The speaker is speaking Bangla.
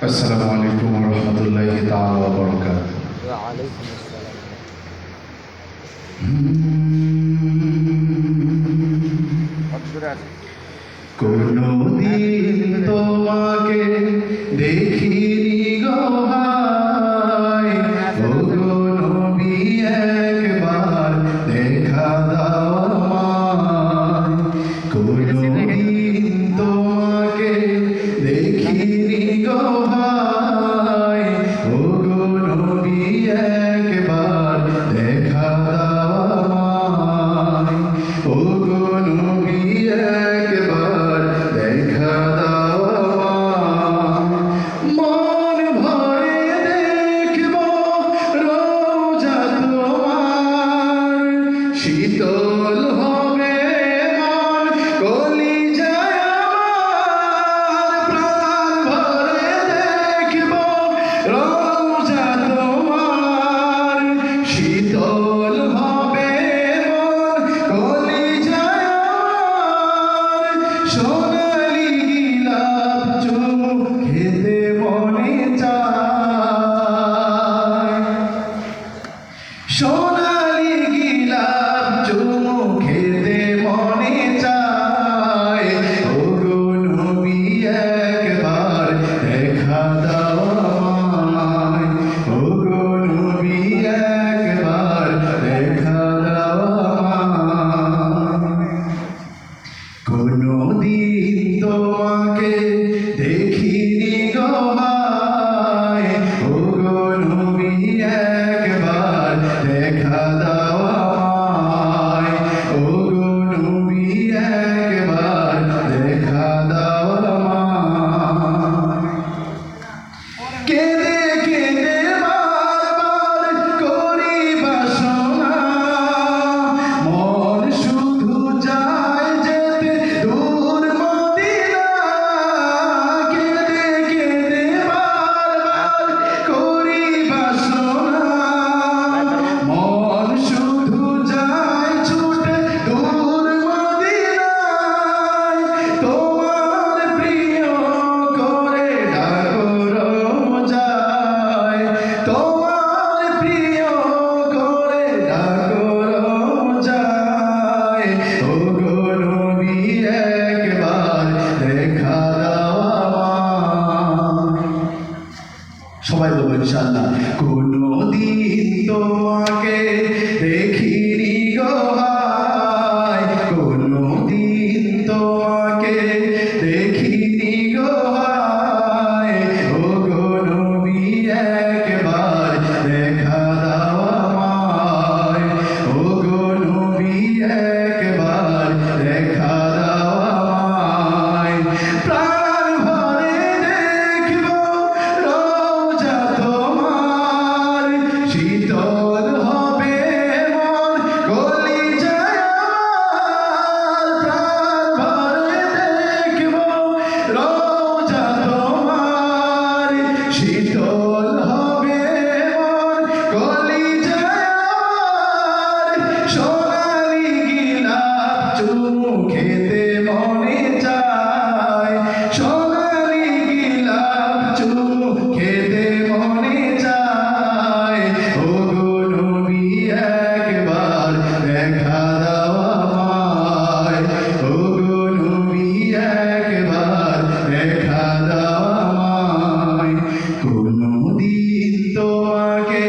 আসসালামু আলাইকুম ওয়া রাহমাতুল্লাহি তাআলা ওয়া বারাকাতুহু। ওয়া আলাইকুম আসসালাম। কোনদিন তোমাকে দেখিনি গো ভাই, ও গো নবী একবার দেখা দাও আমায়। কোনদিন তোমাকে দেখিনি গো ভাই, ও গো নবী একবার দেখা দাও আমায়। ও গো নবী একবার দেখা দাও আমায়। মন ভরে দেখব রোজা তোমার, শীতল হবে মন কলিজায় আমার। প্রাণ ভরে দেখব রোজা তোমার, শীতল হবে মন কলিজায় আমার। সোনালি গিলাপ চুমু খেতে মনে চায়, সোনালি গিলাপ চুমু খেতে মনে চায়। ও গো নবী একবার দেখা দাও আমায়, ও গো নবী একবার দেখা দাও আমায়। কোনদিন তোমাকে দেখিনি গো ভাই, ও গো নবী একবার দেখা দাও আমায়। ও গো নবী একবার দেখা দাও আমায়। কেঁদে কেঁদে বারবার করি বাসনা, মন শুধু যায় যেতে দূর মদিনা। কেঁদে কেঁদে বারবার করি বাসনা, মন শুধু যায় ছুটে দূর মদিনায়। তোমার প্রিয় করে ডাকো রোজায়, তোমার প্রিয় করে ডাকো রোজায়। ও গো নবী একবার দেখা দাও আমায়। সবাই বলবো ইনশাআল্লাহ। কোনদিন তোমাকে দেখিনি গো ভাই, কোনদিন তোমাকে দেখিনি গো ভাই, ও গো নবী একবার দেখা দাও আমায়। ও গো নবী একবার দেখা দাও আমায়। প্রাণ ভরে দেখব রোজা তোমার, শীতল হবে মন কলিজায় আমার। প্রাণ ভরে দেখব রোজা তোমার, শীতল হবে মন কলিজায় আমার। সোনালি গিলাপ চুমু খেতে মনে চায়, সোনালি গিলাপ চুমু খেতে মনে চায়। ও গো নবী একবার দেখা দাও আমায়, ও গো নবী একবার দেখা দাও আমায়। কোনদিন তোমাকে